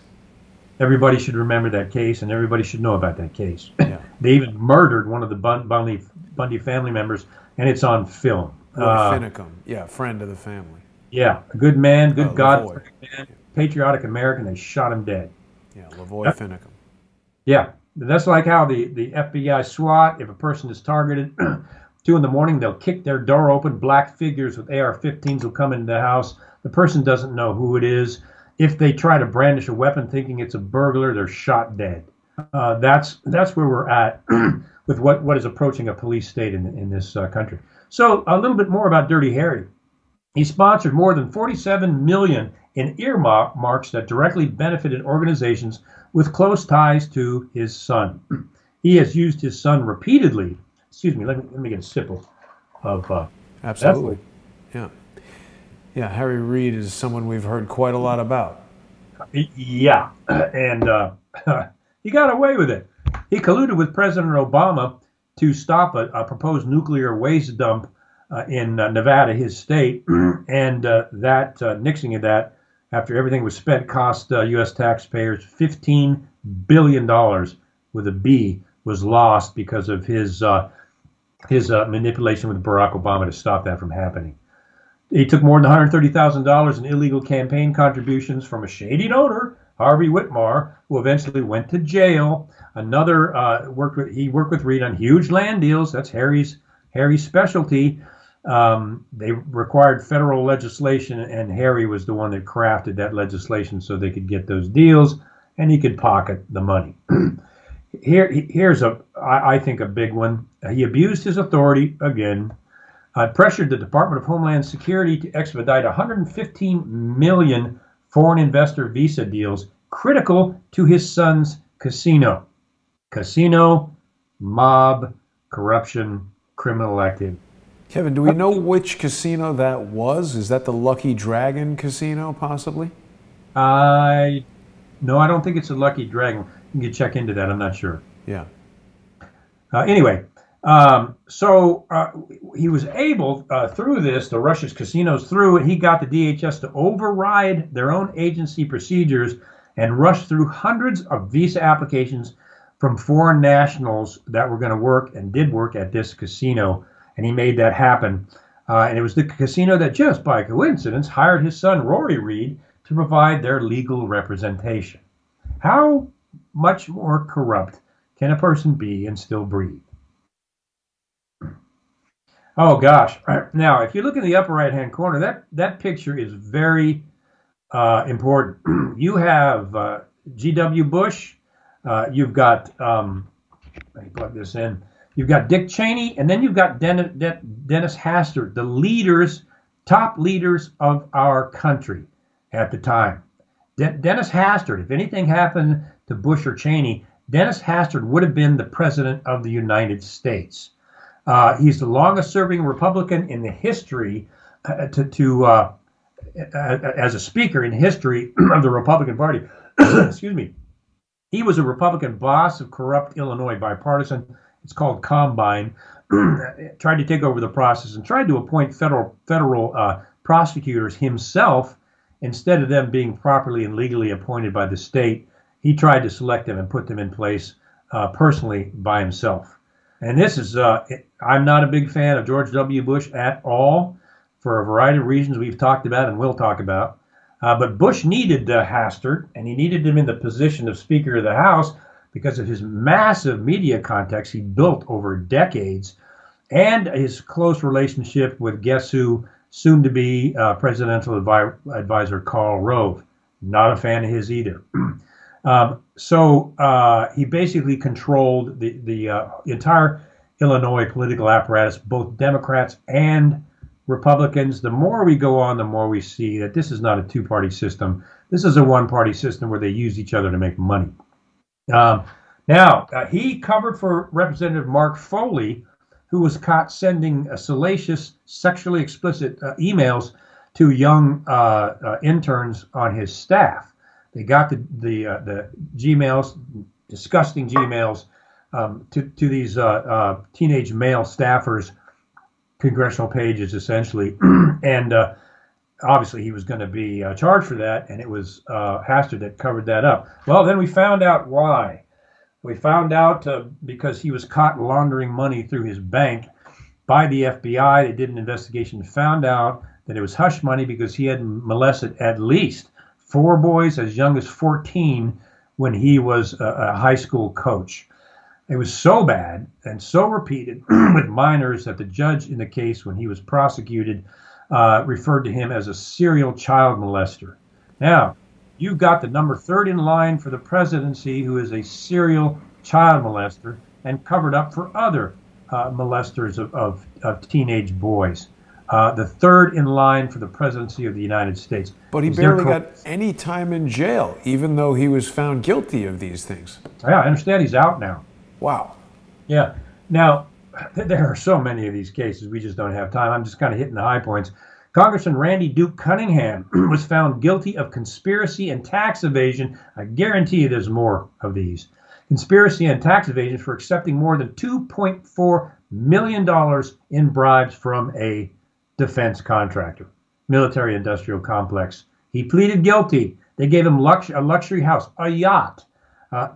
Everybody should remember that case, and everybody should know about that case. Yeah. They even murdered one of the Bundy family members, and it's on film. Finicum, friend of the family. Yeah, a good man, good God, man, patriotic American. They shot him dead. Yeah, Lavoy Finicum. Yeah, that's like how the FBI SWAT, if a person is targeted, 2 in the morning, they'll kick their door open. Black figures with AR-15s will come into the house. The person doesn't know who it is. If they try to brandish a weapon thinking it's a burglar, they're shot dead. That's where we're at with what is approaching a police state in this country. So a little bit more about Dirty Harry. He sponsored more than $47 million in earmarks that directly benefited organizations with close ties to his son. He has used his son repeatedly. Excuse me, let me get a sip of absolutely. Yeah, Harry Reid is someone we've heard quite a lot about. Yeah, and he got away with it. He colluded with President Obama to stop a proposed nuclear waste dump in Nevada, his state, and that nixing of that, after everything was spent, cost U.S. taxpayers $15 billion with a B, was lost because of his manipulation with Barack Obama to stop that from happening. He took more than $130,000 in illegal campaign contributions from a shady donor, Harvey Whitmore, who eventually went to jail. Another he worked with Reid on huge land deals. That's Harry's specialty. They required federal legislation, and Harry was the one that crafted that legislation so they could get those deals, and he could pocket the money. Here's I think a big one. He abused his authority again. Pressured the Department of Homeland Security to expedite 115 million foreign investor visa deals critical to his son's casino. Casino, mob, corruption, criminal activity. Kevin, do we know which casino that was? Is that the Lucky Dragon Casino, possibly? No, I don't think it's a Lucky Dragon. You can check into that. I'm not sure. Yeah. Anyway, he was able, through this, the Russia's casinos, through it, he got the DHS to override their own agency procedures and rush through hundreds of visa applications from foreign nationals that were going to work and did work at this casino. And he made that happen. And it was the casino that just by coincidence hired his son, Rory Reid, to provide their legal representation. How much more corrupt can a person be and still breathe? Oh gosh! Now, if you look in the upper right-hand corner, that picture is very important. You have G.W. Bush. You've got let me plug this in. You've got Dick Cheney, and then you've got Dennis Hastert, the top leaders of our country at the time. Dennis Hastert, if anything happened to Bush or Cheney, Dennis Hastert would have been the president of the United States. He's the longest-serving Republican in the history as a speaker in history of the Republican Party. Excuse me. He was a Republican boss of corrupt Illinois bipartisan. It's called Combine. Tried to take over the process and tried to appoint federal prosecutors himself instead of them being properly and legally appointed by the state. He tried to select them and put them in place personally by himself. And this is, I'm not a big fan of George W. Bush at all for a variety of reasons we've talked about and will talk about. But Bush needed Hastert, and he needed him in the position of Speaker of the House because of his massive media contacts he built over decades and his close relationship with guess who, soon to be presidential advisor Karl Rove. Not a fan of his either. So he basically controlled the entire Illinois political apparatus, both Democrats and Republicans. The more we go on, the more we see that this is not a two-party system. This is a one-party system where they use each other to make money. Now, he covered for Representative Mark Foley, who was caught sending salacious, sexually explicit emails to young interns on his staff. They got the Gmails, disgusting Gmails, to these teenage male staffers, congressional pages essentially, and obviously he was going to be charged for that, and it was Hastert that covered that up. Well, then we found out why. We found out because he was caught laundering money through his bank by the FBI. They did an investigation and found out that it was hush money because he had molested at least 4 boys as young as 14 when he was a high school coach. It was so bad and so repeated with minors that the judge in the case, when he was prosecuted, referred to him as a serial child molester. Now, you've got the number 3rd in line for the presidency who is a serial child molester and covered up for other molesters of teenage boys. The 3rd in line for the presidency of the United States. But he barely got any time in jail, even though he was found guilty of these things. Yeah, I understand he's out now. Wow. Yeah. Now, there are so many of these cases, we just don't have time. I'm just kind of hitting the high points. Congressman Randy Duke Cunningham was found guilty of conspiracy and tax evasion. I guarantee you there's more of these. Conspiracy and tax evasion for accepting more than $2.4 million in bribes from a defense contractor, military industrial complex. He pleaded guilty. They gave him a luxury house, a yacht,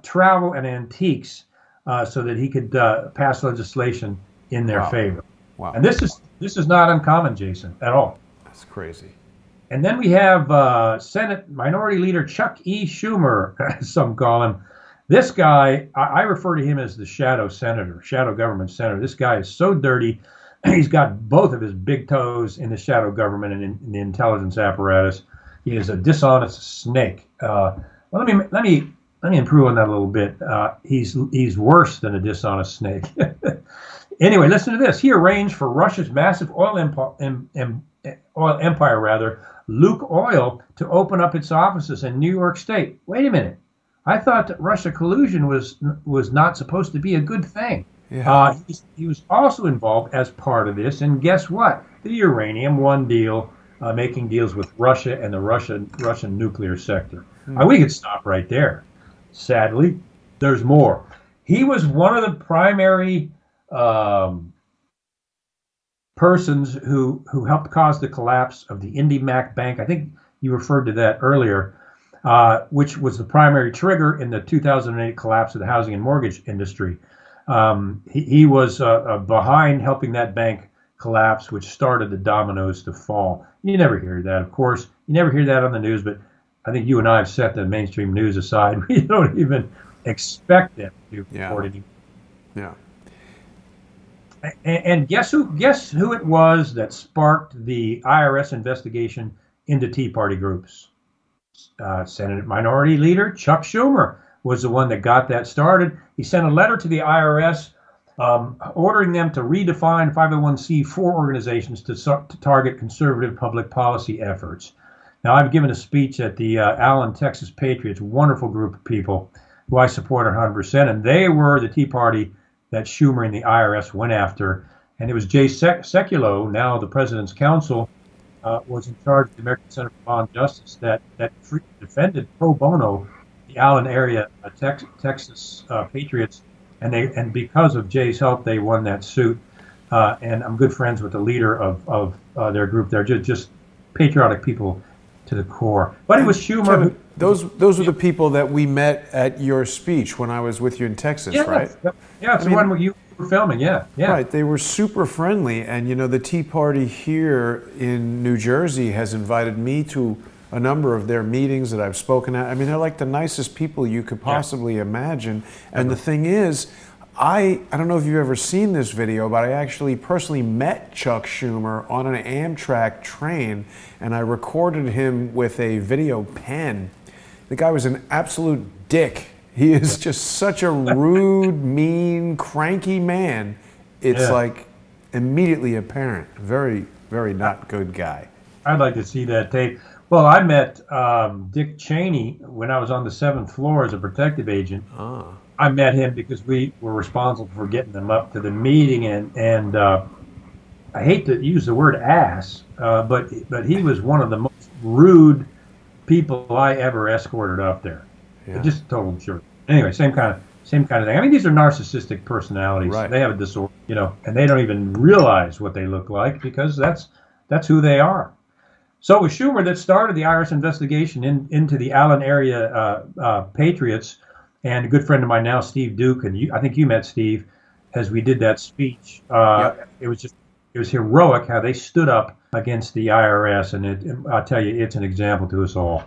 travel and antiques, so that he could pass legislation in their favor. Wow. And this is not uncommon, Jason, at all. That's crazy. And then we have Senate Minority Leader Chuck E. Schumer, as some call him. This guy, I refer to him as the shadow senator, shadow government senator. This guy is so dirty. He's got both of his big toes in the shadow government and in the intelligence apparatus. He is a dishonest snake. Well, let me improve on that a little bit. He's worse than a dishonest snake. Anyway, listen to this. He arranged for Russia's massive oil empire, Luke Oil, to open up its offices in New York State. Wait a minute. I thought that Russia collusion was not supposed to be a good thing. Yeah. He was also involved as part of this, and guess what? The Uranium One deal, making deals with Russia and the Russian nuclear sector. We could stop right there. Sadly, there's more. He was one of the primary persons who helped cause the collapse of the IndyMac Bank. I think you referred to that earlier, which was the primary trigger in the 2008 collapse of the housing and mortgage industry. He was behind helping that bank collapse, which started the dominoes to fall. You never hear that, of course. You never hear that on the news, but I think you and I have set the mainstream news aside. We don't even expect them to report it. Yeah. And guess who it was that sparked the IRS investigation into Tea Party groups? Senate Minority Leader Chuck Schumer was the one that got that started. He sent a letter to the IRS ordering them to redefine 501c4 organizations to target conservative public policy efforts. Now, I've given a speech at the Allen, Texas Patriots, wonderful group of people who I support 100%, and they were the Tea Party that Schumer and the IRS went after. And it was Jay Sekulow, now the President's counsel, was in charge of the American Center for Law and Justice that defended pro bono the Allen area Texas Patriots, and because of Jay's help, they won that suit. And I'm good friends with the leader of their group. They're just patriotic people to the core. But it was Schumer. Kevin, those were the people that we met at your speech when I was with you in Texas, right? Yeah, it's the one where you were filming. Yeah. Right. They were super friendly, and the Tea Party here in New Jersey has invited me to a number of their meetings that I've spoken at. I mean, they're like the nicest people you could possibly imagine. And the thing is, I don't know if you've ever seen this video, but I actually personally met Chuck Schumer on an Amtrak train, and I recorded him with a video pen. The guy was an absolute dick. He is just such a rude, mean, cranky man. It's like immediately apparent. Very, very not good guy. I'd like to see that tape. Well, I met Dick Cheney when I was on the 7th floor as a protective agent. I met him because we were responsible for getting them up to the meeting, and I hate to use the word ass, but he was one of the most rude people I ever escorted up there. Yeah. Just a total jerk. Anyway, same kind of thing. I mean, these are narcissistic personalities. Right. They have a disorder, and they don't even realize what they look like because that's who they are. So it was Schumer that started the IRS investigation into the Allen area Patriots, and a good friend of mine now, Steve Duke, and I think you met Steve as we did that speech. It was heroic how they stood up against the IRS, and I'll tell you, it's an example to us all.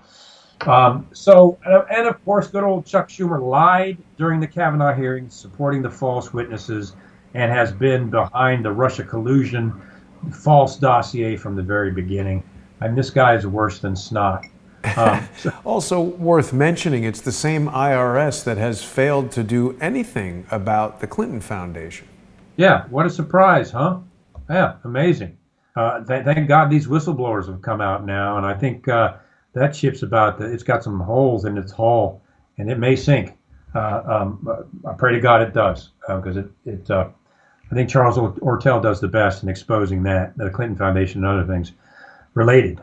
And of course, good old Chuck Schumer lied during the Kavanaugh hearings, supporting the false witnesses, and has been behind the Russia collusion false dossier from the very beginning. I mean, this guy is worse than snot. Also worth mentioning, it's the same IRS that has failed to do anything about the Clinton Foundation. Yeah, what a surprise, huh? Yeah, amazing. Thank God these whistleblowers have come out now, and I think that ship's it's got some holes in its hull, and it may sink. I pray to God it does, because I think Charles Ortel does the best in exposing the Clinton Foundation and other things related.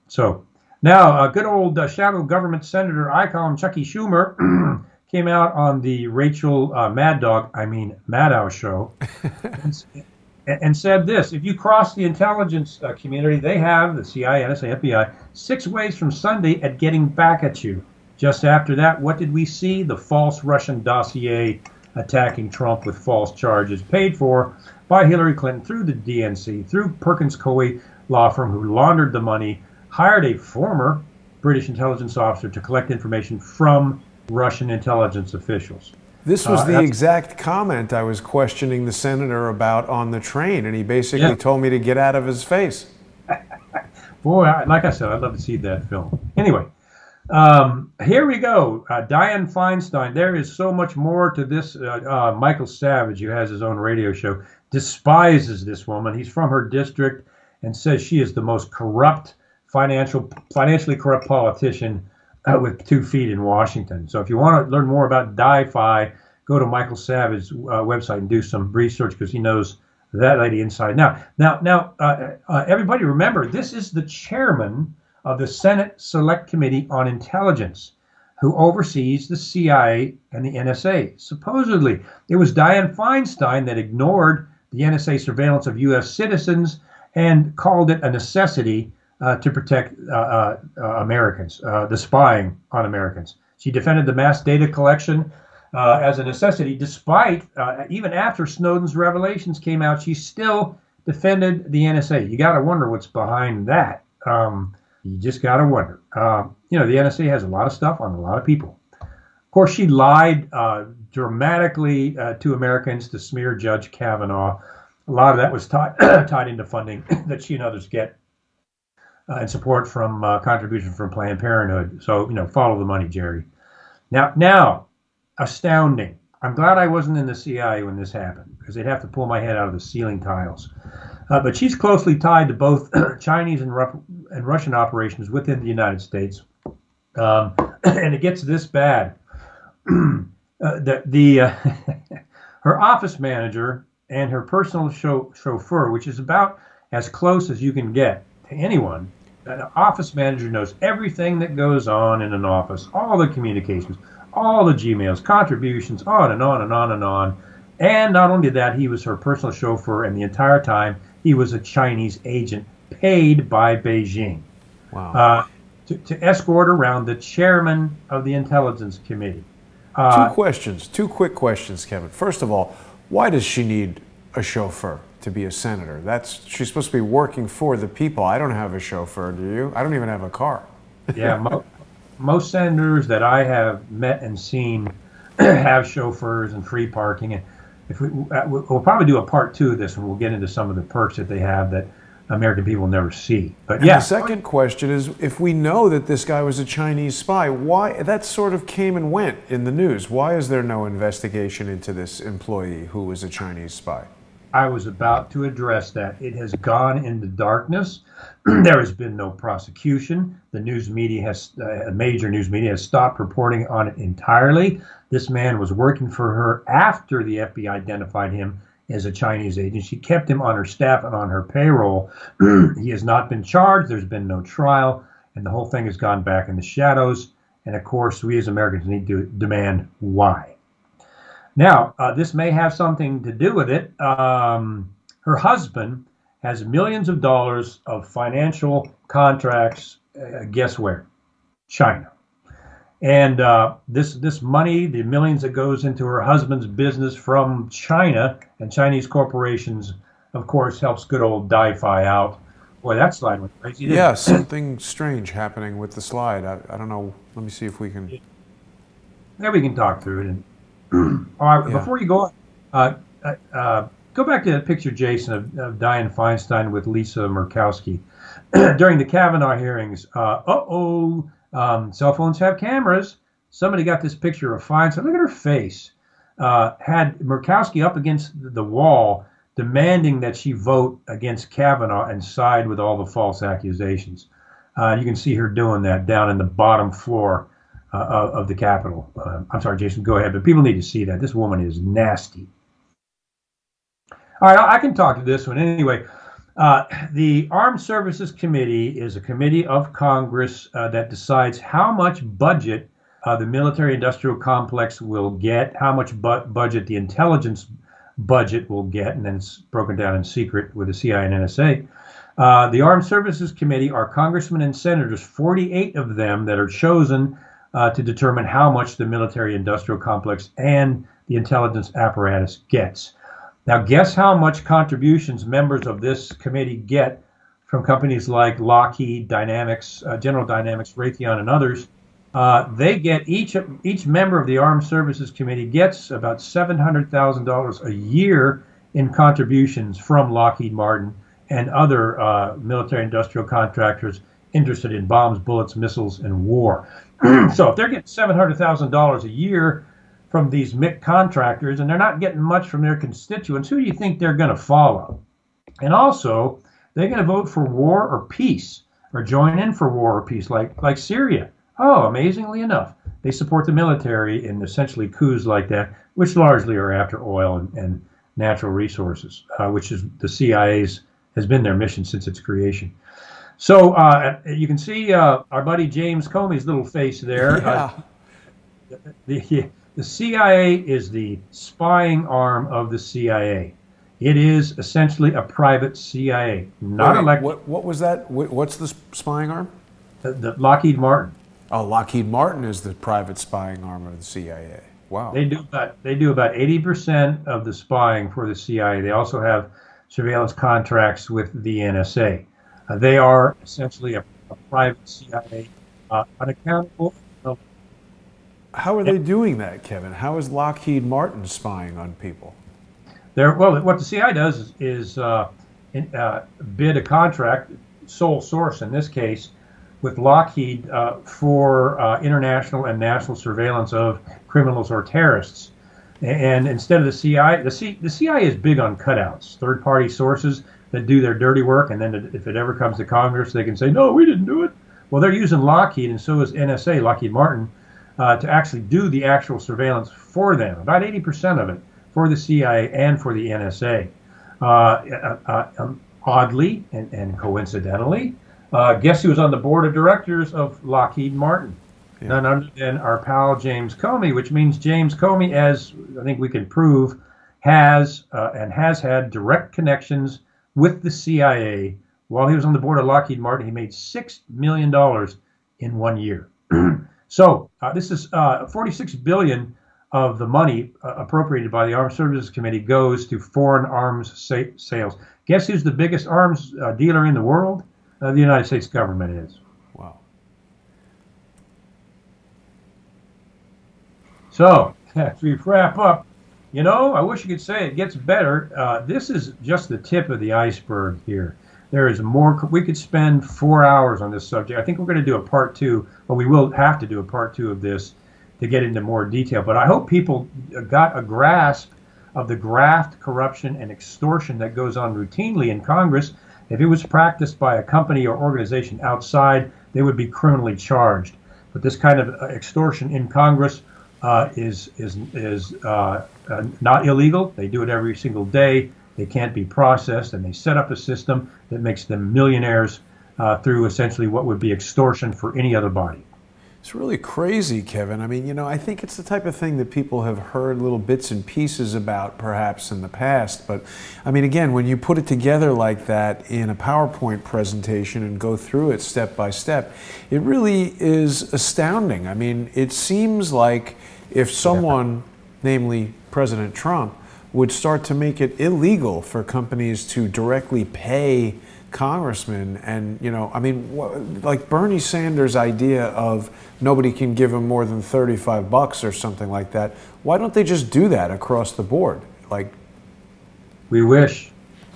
So now, good old shadow government senator, I call him Chucky Schumer, came out on the Rachel Maddow show and said this: if you cross the intelligence community, they have, the CIA, NSA, FBI, 6 ways from Sunday at getting back at you. Just after that, what did we see? The false Russian dossier attacking Trump with false charges paid for by Hillary Clinton through the DNC, through Perkins Coie law firm, who laundered the money, hired a former British intelligence officer to collect information from Russian intelligence officials. This was the exact comment I was questioning the senator about on the train, and he basically told me to get out of his face. Boy, like I said, I'd love to see that film. Anyway, here we go. Dianne Feinstein. There is so much more to this. Michael Savage, who has his own radio show, despises this woman. He's from her district and says she is the most corrupt, financially corrupt politician with 2 feet in Washington. So if you want to learn more about DiFi, go to Michael Savage's website and do some research, because he knows that lady inside. Now, everybody remember, this is the chairman of the Senate Select Committee on Intelligence. who oversees the CIA and the NSA. Supposedly, it was Dianne Feinstein that ignored the NSA surveillance of U.S. citizens and called it a necessity to protect Americans, the spying on Americans. She defended the mass data collection as a necessity, despite, even after Snowden's revelations came out, she still defended the NSA. You got to wonder what's behind that. You just got to wonder. The NSA has a lot of stuff on a lot of people. Of course, she lied dramatically to Americans to smear Judge Kavanaugh. A lot of that was tied into funding that she and others get and support from contributions from Planned Parenthood. So, follow the money, Jerry. Now, astounding. I'm glad I wasn't in the CIA when this happened, because they'd have to pull my head out of the ceiling tiles. But she's closely tied to both Chinese and Russian operations within the United States. And it gets this bad. Her office manager and her personal chauffeur, which is about as close as you can get to anyone, an office manager knows everything that goes on in an office, all the communications, all the Gmails, contributions, on and on and on and on. And not only that, he was her personal chauffeur, and the entire time he was a Chinese agent paid by Beijing. Wow. To escort around the chairman of the Intelligence Committee. Two quick questions, Kevin. First of all, why does she need a chauffeur to be a senator? She's supposed to be working for the people. I don't have a chauffeur, do you? I don't even have a car. Yeah, most senators that I have met and seen have chauffeurs and free parking. And we'll probably do a part 2 of this, and we'll get into some of the perks that they have that American people never see. But yeah. The second question is, if we know that this guy was a Chinese spy, why that sort of came and went in the news? Why is there no investigation into this employee who was a Chinese spy? I was about to address that. It has gone into darkness. There has been no prosecution. The news media major news media has stopped reporting on it entirely. This man was working for her after the FBI identified him as a Chinese agent. She kept him on her staff and on her payroll. He has not been charged. There's been no trial, and the whole thing has gone back in the shadows. And of course, we as Americans need to demand why. Now, this may have something to do with it. Her husband has millions of dollars of financial contracts, guess where? China. And this money, the millions that goes into her husband's business from China and Chinese corporations, of course, helps good old Di-Fi out. Boy, that slide went crazy. Yeah, something strange happening with the slide. I don't know. Let me see if we can. Yeah, we can talk through it. And all right, before you go on, go back to that picture, Jason, of Dianne Feinstein with Lisa Murkowski during the Kavanaugh hearings. Cell phones have cameras. Somebody got this picture of Feinstein. Look at her face. Had Murkowski up against the wall, demanding that she vote against Kavanaugh and side with all the false accusations. You can see her doing that down in the bottom floor of the Capitol. I'm sorry, Jason, go ahead, but people need to see that. This woman is nasty. All right, I can talk to this one anyway. The Armed Services Committee is a committee of Congress that decides how much budget the military-industrial complex will get, how much budget the intelligence budget will get, and then it's broken down in secret with the CIA and NSA. The Armed Services Committee are congressmen and senators, 48 of them that are chosen to determine how much the military-industrial complex and the intelligence apparatus gets. Now, guess how much contributions members of this committee get from companies like Lockheed, Dynamics, General Dynamics, Raytheon, and others. They get, each member of the Armed Services Committee gets about $700,000 a year in contributions from Lockheed Martin and other military-industrial contractors interested in bombs, bullets, missiles, and war. So if they're getting $700,000 a year from these MIC contractors, and they're not getting much from their constituents, who do you think they're going to follow? And also, they're going to vote for war or peace, or join in for war or peace, like Syria. Oh, amazingly enough, they support the military in essentially coups like that, which largely are after oil and natural resources, which is the CIA's has been their mission since its creation. So you can see our buddy James Comey's little face there. Yeah. The CIA is the spying arm of the CIA. It is essentially a private CIA, Wait, not wait, elected. what was that? What's the spying arm? The Lockheed Martin. Oh, Lockheed Martin is the private spying arm of the CIA. Wow. They do about 80% of the spying for the CIA. They also have surveillance contracts with the NSA. They are essentially a private CIA, unaccountable. How are they doing that, Kevin? How is Lockheed Martin spying on people? Well, what the CIA does is bid a contract, sole source in this case, with Lockheed for international and national surveillance of criminals or terrorists. And instead of the CIA, the CIA is big on cutouts, third-party sources that do their dirty work, and then if it ever comes to Congress, they can say, no, we didn't do it. Well, they're using Lockheed, and so is NSA, Lockheed Martin, to actually do the actual surveillance for them, about 80% of it, for the CIA and for the NSA. Oddly and coincidentally, guess who was on the board of directors of Lockheed Martin? Yeah. None other than our pal James Comey, which means James Comey, as I think we can prove, has had direct connections with the CIA. While he was on the board of Lockheed Martin, he made $6 million in 1 year. So this is $46 billion of the money appropriated by the Armed Services Committee goes to foreign arms sales. Guess who's the biggest arms dealer in the world? The United States government is. Wow. So, as we wrap up, I wish you could say it gets better. This is just the tip of the iceberg here. There is more. We could spend 4 hours on this subject. I think we're going to do a part two, or we will have to do a part two of this to get into more detail. But I hope people got a grasp of the graft, corruption, and extortion that goes on routinely in Congress. If it was practiced by a company or organization outside, they would be criminally charged. But this kind of extortion in Congress is not illegal. They do it every single day. They can't be processed, and they set up a system that makes them millionaires through essentially what would be extortion for any other body. It's really crazy, Kevin. I mean, I think it's the type of thing that people have heard little bits and pieces about perhaps in the past. But I mean, again, when you put it together like that in a PowerPoint presentation and go through it step by step, it really is astounding. I mean, it seems like if someone, namely President Trump, would start to make it illegal for companies to directly pay congressmen, and I mean, like Bernie Sanders' idea of nobody can give him more than $35 or something like that. Why don't they just do that across the board? Like, we wish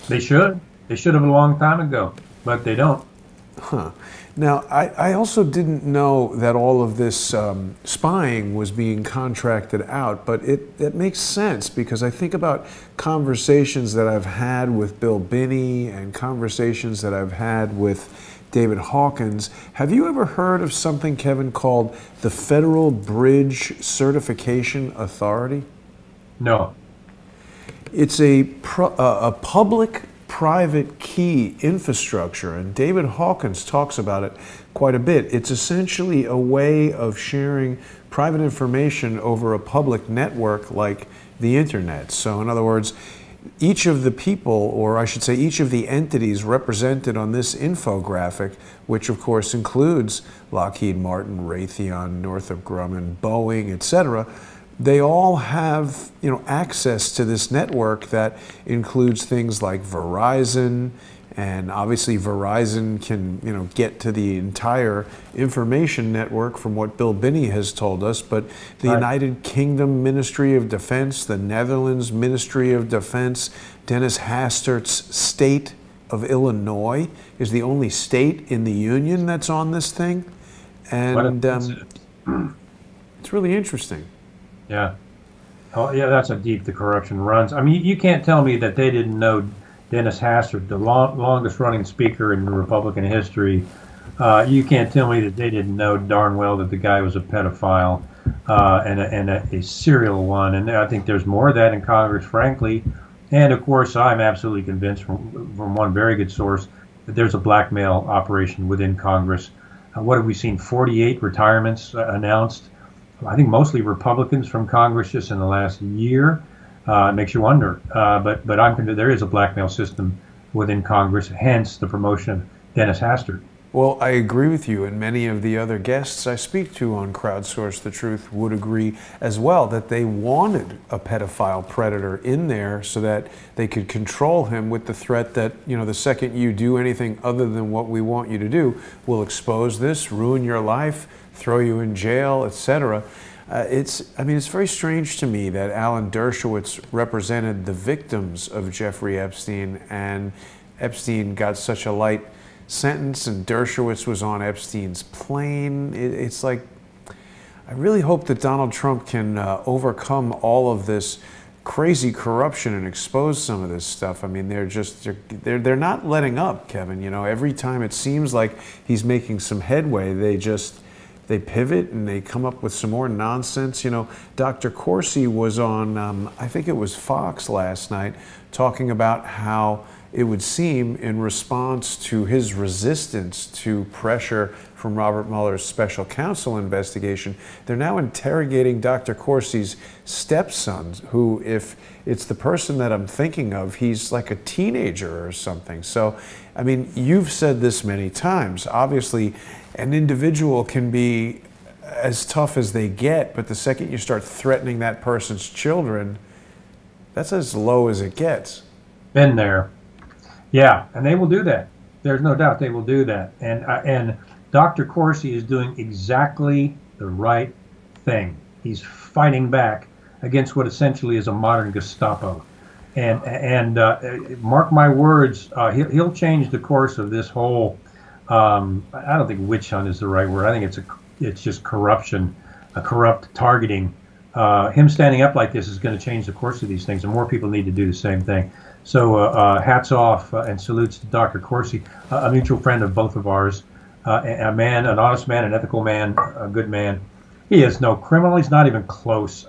they should. They should have a long time ago, but they don't. Huh. Now, I also didn't know that all of this spying was being contracted out, but it makes sense because I think about conversations that I've had with Bill Binney and conversations that I've had with David Hawkins. Have you ever heard of something, Kevin, called the Federal Bridge Certification Authority? No. It's a public-private key infrastructure, and David Hawkins talks about it quite a bit. It's essentially a way of sharing private information over a public network like the internet. So in other words, each of the people, or I should say each of the entities represented on this infographic, which of course includes Lockheed Martin, Raytheon, Northrop Grumman, Boeing, etc., they all have access to this network that includes things like Verizon, and obviously Verizon can get to the entire information network from what Bill Binney has told us, but the United Kingdom Ministry of Defense, the Netherlands Ministry of Defense, Dennis Hastert's state of Illinois is the only state in the union that's on this thing, and it's really interesting. Yeah. Oh, yeah, that's how deep the corruption runs. I mean, you can't tell me that they didn't know Dennis Hastert, the longest running speaker in Republican history. You can't tell me that they didn't know darn well that the guy was a pedophile and a serial one. And I think there's more of that in Congress, frankly. And of course, I'm absolutely convinced from one very good source that there's a blackmail operation within Congress. What have we seen? 48 retirements announced I think mostly Republicans from Congress just in the last year. It makes you wonder. But I'm convinced there is a blackmail system within Congress, hence the promotion of Dennis Hastert. Well, I agree with you, and many of the other guests I speak to on Crowdsource the Truth would agree as well that they wanted a pedophile predator in there so that they could control him with the threat that, you know, the second you do anything other than what we want you to do, we'll expose this, ruin your life, throw you in jail, etc. It's very strange to me that Alan Dershowitz represented the victims of Jeffrey Epstein, and Epstein got such a light sentence, and Dershowitz was on Epstein's plane. It's like, I really hope that Donald Trump can overcome all of this crazy corruption and expose some of this stuff. I mean, they're not letting up, Kevin. You know, every time it seems like he's making some headway, they pivot and they come up with some more nonsense. You know, Dr. Corsi was on, I think it was Fox last night, talking about how it would seem in response to his resistance to pressure from Robert Mueller's special counsel investigation, they're now interrogating Dr. Corsi's stepson, who, if it's the person that I'm thinking of, he's like a teenager or something. So, I mean, you've said this many times. Obviously, an individual can be as tough as they get, but the second you start threatening that person's children, that's as low as it gets. Been there. Yeah, and they will do that. There's no doubt they will do that. And Dr. Corsi is doing exactly the right thing. He's fighting back against what essentially is a modern Gestapo. And mark my words, he'll change the course of this whole. I don't think witch hunt is the right word. I think it's just corruption, a corrupt targeting. Him standing up like this is going to change the course of these things, and more people need to do the same thing. So hats off and salutes to Dr. Corsi, a mutual friend of both of ours, a man, an honest man, an ethical man, a good man. He is no criminal. He's not even close.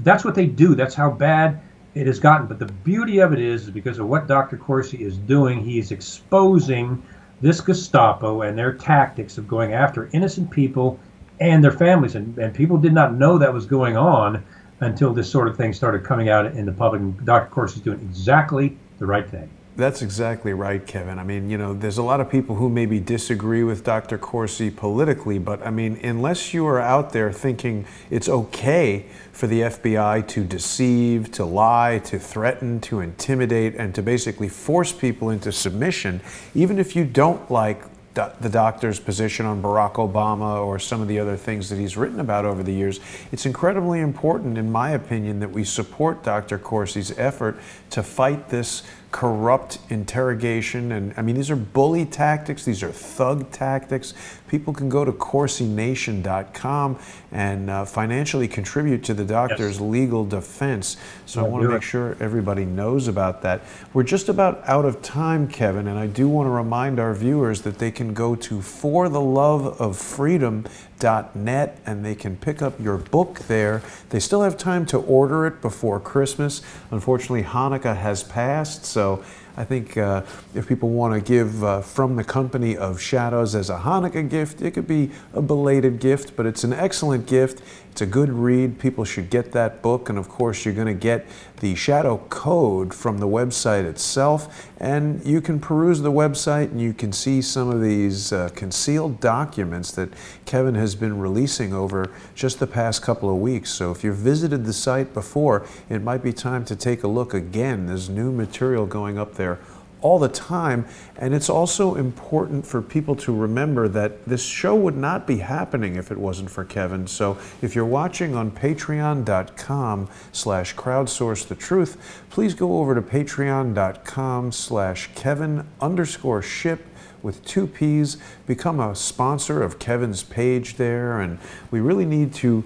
That's what they do. That's how bad it has gotten. But the beauty of it is because of what Dr. Corsi is doing, he is exposing this Gestapo and their tactics of going after innocent people and their families. And people did not know that was going on until this sort of thing started coming out in the public. And Dr. Corsi is doing exactly the right thing. That's exactly right, Kevin. I mean, you know, there's a lot of people who maybe disagree with Dr. Corsi politically, but I mean, unless you are out there thinking it's okay for the FBI to deceive, to lie, to threaten, to intimidate, and to basically force people into submission, even if you don't like the doctor's position on Barack Obama or some of the other things that he's written about over the years, it's incredibly important, in my opinion, that we support Dr. Corsi's effort to fight this corrupt interrogation. And I mean, these are bully tactics, these are thug tactics. People can go to CorsiNation.com and financially contribute to the doctor's legal defense. So I want to make sure everybody knows about that. We're just about out of time, Kevin, and I do want to remind our viewers that they can go to fortheloveoffreedom.net and they can pick up your book there. They still have time to order it before Christmas. Unfortunately, Hanukkah has passed, so I think if people want to give From the Company of Shadows as a Hanukkah gift, it could be a belated gift, but it's an excellent gift. It's a good read. People should get that book. And of course, you're going to get the shadow code from the website itself. And you can peruse the website and you can see some of these concealed documents that Kevin has been releasing over just the past couple of weeks. So if you've visited the site before, it might be time to take a look again. There's new material going up there all the time, and it's also important for people to remember that this show would not be happening if it wasn't for Kevin. So if you're watching on patreon.com/crowdsourcethetruth, please go over to patreon.com/Kevin_Shipp with 2 P's. Become a sponsor of Kevin's page there, and we really need to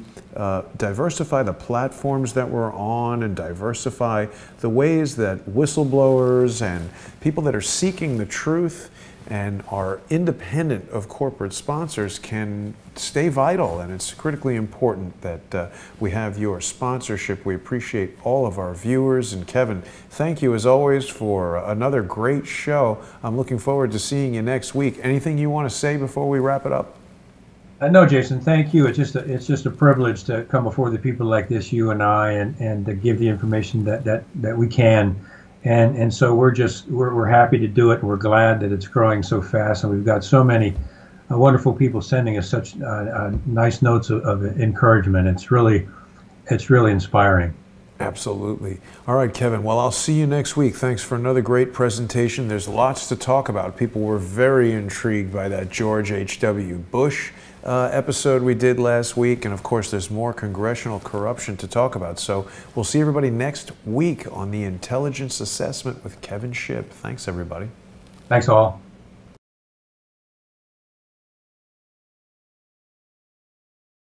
diversify the platforms that we're on and diversify the ways that whistleblowers and people that are seeking the truth and are independent of corporate sponsors can stay vital. And it's critically important that we have your sponsorship. We appreciate all of our viewers. And Kevin, thank you as always for another great show. I'm looking forward to seeing you next week. Anything you want to say before we wrap it up? No, Jason, thank you. It's just a privilege to come before the people like this, you and I, and to give the information that we can. And so we're happy to do it. We're glad that it's growing so fast, and we've got so many wonderful people sending us such nice notes of encouragement. It's really inspiring. Absolutely. All right, Kevin. Well, I'll see you next week. Thanks for another great presentation. There's lots to talk about. People were very intrigued by that George H.W. Bush episode we did last week. And of course, there's more congressional corruption to talk about. So we'll see everybody next week on the Intelligence Assessment with Kevin Shipp. Thanks, everybody. Thanks all.